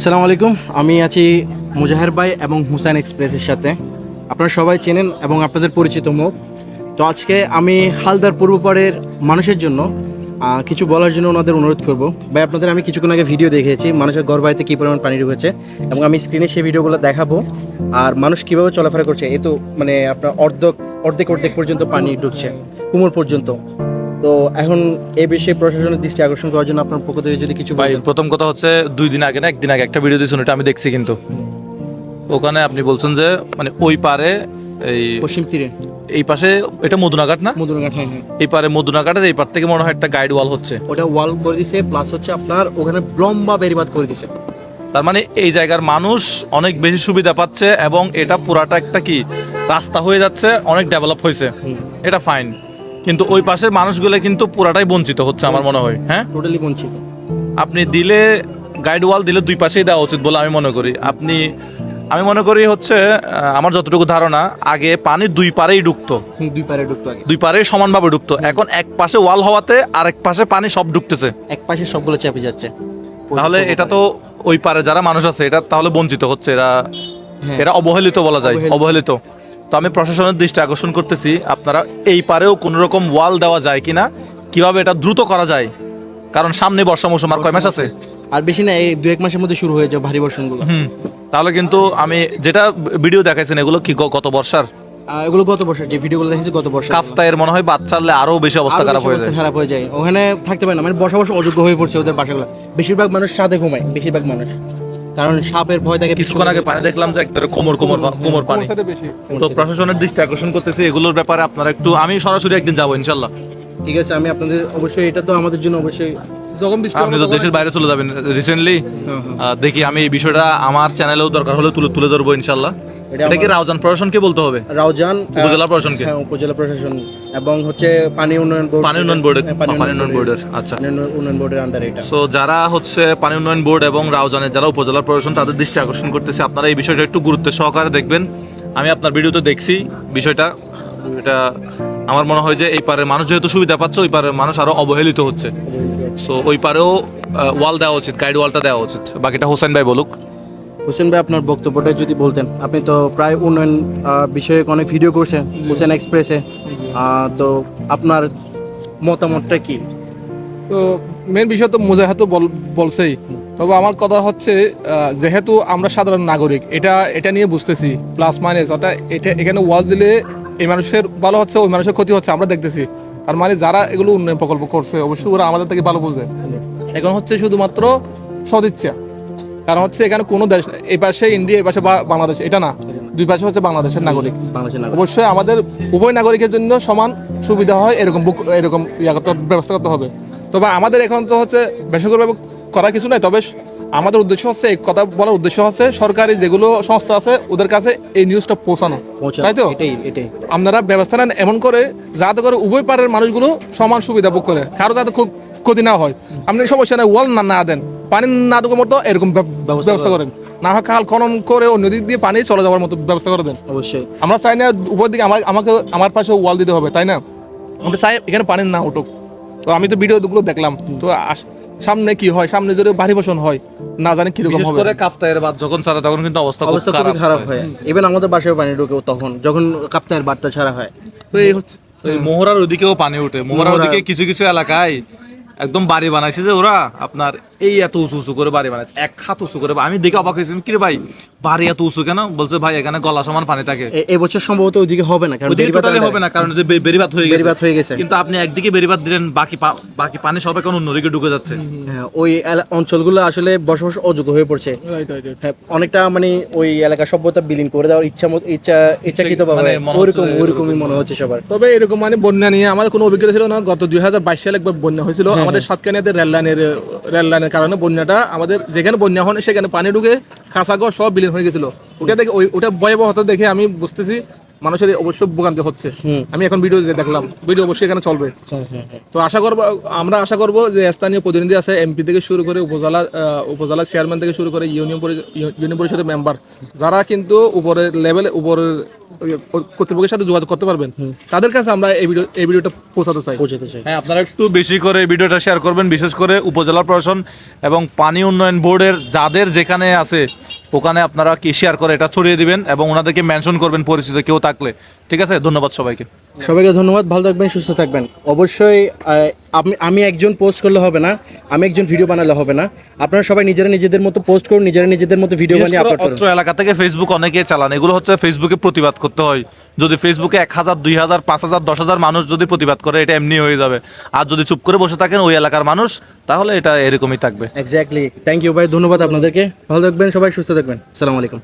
আসসালামু আলাইকুম। আমি আছি মুজাহের ভাই এবং হুসাইন এক্সপ্রেসের সাথে। আপনারা সবাই চেনেন এবং আপনাদের পরিচিত মুখ। তো আজকে আমি হালদার পূর্বপাড়ের মানুষের জন্য কিছু বলার জন্য ওনাদের অনুরোধ করব। ভাই, আপনাদের আমি কিছুক্ষণ আগে ভিডিও দেখিয়েছি মানুষের ঘর বাড়িতে কী পরিমাণ পানি ঢুকেছে, এবং আমি স্ক্রিনে সেই ভিডিওগুলো দেখাবো। আর মানুষ কীভাবে চলাফেরা করছে, এ তো মানে আপনার অর্ধেক পর্যন্ত পানি ঢুকছে, কোমর পর্যন্ত। তো এখন এই বিষয়ে প্রশাসনের দৃষ্টি আকর্ষণ করার জন্য আপনার পক্ষ থেকে যদি কিছু ভাই, প্রথম কথা হচ্ছে 2 দিন আগে না 1 দিন আগে একটা ভিডিও দিয়েছেন, এটা আমি দেখছি। কিন্তু ওখানে আপনি বলছেন যে মানে ওই পারে এই পশ্চিম তীরে এই পাশে এটা মদুনাঘাট না, মধুরঘাট, হ্যাঁ হ্যাঁ, এই পারে মদুনাঘাটের এই পার থেকে মনে হয় একটা গাইড ওয়াল হচ্ছে। ওটা ওয়াল করে দিছে, প্লাস হচ্ছে আপনার ওখানে লম্বা বেরিবাদ করে দিছে। তার মানে এই জায়গার মানুষ অনেক বেশি সুবিধা পাচ্ছে এবং এটা পুরাটা একটা কি রাস্তা হয়ে যাচ্ছে, অনেক ডেভেলপ হয়েছে, এটা ফাইন। কিন্তু ওই পাশের মানুষগুলো কিন্তু পুরাটাই বঞ্চিত হচ্ছে আমার মনে হয়। হ্যাঁ, টোটালি বঞ্চিত। আপনি দিলে গাইড ওয়াল দিলে দুই পাশেই দেওয়া উচিত বলে আমি মনে করি। আমি মনে করি হচ্ছে আমার যতটুকু ধারণা, আগে পানি দুই পারেই ঢুকতো, দুই পারে ঢুকতো আগে, দুই পারেই সমানভাবে ঢুকতো। এখন এক পাশে ওয়াল হওয়াতে আরেক পাশে পানি সব ঢুকতেছে। এক পাশে সবগুলো চেপে যাচ্ছে। তাহলে এটা তো ওই পারে যারা মানুষ আছে এটা তাহলে বঞ্চিত হচ্ছে, এরা অবহেলিত বলা যায়, অবহেলিত। তো আমি প্রশাসনের দৃষ্টি আকর্ষণ করতেছি, আপনারা এই পারেও কোনো রকম ওয়াল দেওয়া যায় কিনা, কিভাবে এটা দ্রুত করা যায়। কারণ সামনে বর্ষা মৌসুম, আর কয় মাস আছে? আর বেশি না, এই 2-1 মাসের মধ্যে শুরু হয়ে যাবে ভারী বর্ষণগুলো। তাহলে কিন্তু আমি যেটা ভিডিও দেখাইছেন এগুলো কি গত বর্ষার? এগুলো গত বছর যে ভিডিওগুলো দেখেছি গত বছর। কাফতায়ের মনে হয় বাদ চাললে আরো বেশি অবস্থা খারাপ হয়ে যায়, খারাপ হয়ে যায়। ওখানে থাকতে পারে না, মানে বসবাস অযোগ্য হয়ে পড়ছে ওদের বাসাগুলো। বেশিরভাগ মানুষ ছাদে ঘুমায়, বেশিরভাগ মানুষ, কারণ সাপের ভয় থাকে। কিছুক্ষণ আগে পানি দেখলাম যে একবারে কোমর পানি। তো প্রশাসনের দৃষ্টি আকর্ষণ করতেছি এগুলোর ব্যাপারে আপনারা একটু, আমি সরাসরি একদিন যাবো ইনশাল্লাহ। ঠিক আছে, আমি আপনাদের অবশ্যই, এটা তো আমাদের জন্য অবশ্যই। আপনি তো দেশের বাইরে চলে যাবেন রিসেন্টলি, দেখি আমি এই বিষয়টা আমার চ্যানেলেও দরকার হলে তুলে ধরবো ইনশাল্লাহ। এটা কি রাউজান প্রশাসনকে বলতে হবে? রাউজান উপজেলা প্রশাসনকে? হ্যাঁ, উপজেলা প্রশাসন এবং হচ্ছে পানি উন্নয়ন বোর্ড, আচ্ছা, উন্নয়ন বোর্ডের আন্ডারে এটা। সো যারা হচ্ছে পানি উন্নয়ন বোর্ড এবং রাউজানের যারা উপজেলা প্রশাসন, তাদের দৃষ্টি আকর্ষণ করতেছে, আপনারা এই বিষয়টা একটু গুরুত্ব সহকারে দেখবেন। আমি আপনার ভিডিওতে দেখছি বিষয়টা, এটা আমার মনে হয় যে এই পারের মানুষ যেহেতু সুবিধা পাচ্ছে, ওই পারের মানুষ আরো অবহেলিত হচ্ছে। সো ওই পারেও ওয়াল দেওয়া উচিত, গাইড ওয়ালটা দেওয়া উচিত। বাকিটা হোসেন ভাই বলুক। হোসেন ভাই, আপনার বক্তব্যটা যদি বলতেন। আপনি তো প্রায় উন্নয়ন বিষয়ে অনেক ভিডিও করছেন হোসেন এক্সপ্রেসে, তো আপনার মতামতটা কি? তো মেন বিষয় তো মুজাহিদ তো বলছেই। তবে আমার কথা হচ্ছে, যেহেতু আমরা সাধারণ নাগরিক, এটা নিয়ে বুঝতেছি প্লাস মাইনাস, অর্থাৎ এটা এখানে ওয়াল দিলে এই মানুষের ভালো হচ্ছে, ওই মানুষের ক্ষতি হচ্ছে, আমরা দেখতেছি। তার মানে যারা এগুলো উন্নয়ন প্রকল্প করছে অবশ্যই ওরা আমাদের থেকে ভালো বুঝে। এখন হচ্ছে শুধুমাত্র সদিচ্ছা, কারণ হচ্ছে এখানে কোনো দেশ, এই পাশে ইন্ডিয়া, এই পাশে বাংলাদেশ, এটা না, দুই পাশে হচ্ছে বাংলাদেশের নাগরিক। অবশ্যই আমাদের উভয় নাগরিকের জন্য সমান সুবিধা হয় এরকম ব্যবস্থা করতে হবে। তবে আমাদের এখন তো হচ্ছে বেসরকারিভাবে করার কিছু নাই। তবে আমাদের উদ্দেশ্য হচ্ছে, এই কথা বলার উদ্দেশ্য হচ্ছে, সরকারি যেগুলো সংস্থা আছে ওদের কাছে এই নিউজটা পৌঁছানো, তাই তো? এটাই আপনারা ব্যবস্থা নেন এমন করে যাতে করে উভয় পাড়ের মানুষগুলো সমান সুবিধা ভোগ করে, কারো যাতে খুব ক্ষতি না হয়। আপনি সমস্যা নেই, ওয়াল না দেন, পানি না ঢোকার মতো এরকম ব্যবস্থা করেন, না হয় খাল খনন করে অন্য দিক দিয়ে পানি চলে যাওয়ার মতো ব্যবস্থা করে দেন। অবশ্যই আমরা চাই না উপর দিকে আমার পাশে ওয়াল দিতে হবে, তাই না? আমরা চাই এখানে পানি না উঠুক। তো আমি তো ভিডিওগুলো দেখলাম, তো সামনে কি হয়, সামনে যদি ভারী বর্ষণ হয় না জানি কিরকম হবে। কাফতায়ের বাদ যখন ছাড়া তখন কিন্তু অবস্থা খুবই খারাপ হয়। ইভেন আমাদের বাসায় পানি ঢোকে তখন, যখন কাপ্তায়ের বার্তা ছাড়া হয়। তো এই হচ্ছে মোহরার ওদিকেও পানি ওঠে, মোহরার ওদিকে কিছু কিছু এলাকায় একদম বাড়ি বানাইছে যে ওরা আপনার এই এত উঁচু উঁচু করে বাড়ি বানাইছে, এক হাত উঁচু করে। আমি দেখে অবাক হয়েছি, কি রে ভাই বাড়ি এত উঁচু কেন? বলছে ভাই এখানে গলা সমান পানি থাকে। এবছর সম্ভবত ওইদিকে হবে না, কারণ ওইদিকে টোটালি হবে না, কারণ বেরিবাদ হয়ে গেছে। কিন্তু আপনি একদিকে বেরিবাদ দিলেন, বাকি পানি সব এখন অন্যদিকে ঢুকে যাচ্ছে। হ্যাঁ, ওই অঞ্চলগুলো আসলে বসবাস অযোগ্য হয়ে পড়ছে। হ্যাঁ, অনেকটা মানে ওই এলাকা সভ্যতা বিলীন করে দেওয়ার ইচ্ছাকৃতভাবে ওইরকমই মনে হচ্ছে সবার। তবে এরকম মানে বন্যা নিয়ে আমাদের কোনো অভিজ্ঞতা ছিল না। গত 2022 সালে একবার বন্যা হয়েছিল আমাদের সাতকানিয়াতে রেল লাইনের কারণে। বন্যাটা আমাদের যেখানে বন্যা হয় সেখানে পানি ঢুকে খাসাঘর সব বিলীন হয়ে গেছিল। ওটা দেখে ওটা ভয়াবহতা দেখে আমি বুঝতেছি মানুষের অবশ্যই ভোগান্তি হচ্ছে। আমি এখন ভিডিও যে দেখলাম, ভিডিও অবশ্যই এখানে চলবে। তো আমরা আশা করব যে স্থানীয় প্রতিনিধি আছে, এমপি থেকে শুরু করে উপজেলা চেয়ারম্যান থেকে শুরু করে ইউনিয়ন পরিষদের মেম্বার, যারা কিন্তু উপরের কর্তৃপক্ষের সাথে যোগাযোগ করতে পারবেন, তাদের কাছে আমরা এই ভিডিওটা পৌঁছাতে চাই। হ্যাঁ, আপনারা একটু বেশি করে এই ভিডিওটা শেয়ার করবেন, বিশেষ করে উপজেলা প্রশাসন এবং পানি উন্নয়ন বোর্ডের যাদের যেখানে আছে ওখানে আপনারা কি শেয়ার করে এটা ছড়িয়ে দিবেন এবং ওনাদেরকে মেনশন করবেন পরিচিত কেউ থাকলে। ঠিক আছে, ধন্যবাদ সবাইকে। সবাইকে ধন্যবাদ, ভালো থাকবেন, সুস্থ থাকবেন। অবশ্যই আমি একজন পোস্ট করলে হবে না, আমি একজন ভিডিও বানালে হবে না। আপনারা সবাই নিজেদের মতো পোস্ট করুন, নিজেদের মতো ভিডিও বানিয়ে আপলোড করুন। অত্র এলাকা থেকে ফেসবুক অনেকে চালান, এগুলো হচ্ছে ফেসবুকে প্রতিবাদ করতে হয়। যদি ফেসবুকে 1000, 2000, 5000, 10000 মানুষ যদি প্রতিবাদ করে, এটা এমনি হয়ে যাবে। আর যদি চুপ করে বসে থাকেন ওই এলাকার মানুষ, তাহলে এটা এরকমই থাকবে। এক্স্যাক্টলি। থ্যাংক ইউ ভাই, ধন্যবাদ আপনাদেরকে। ভালো থাকবেন সবাই, সুস্থ থাকবেন। আসসালামু আলাইকুম।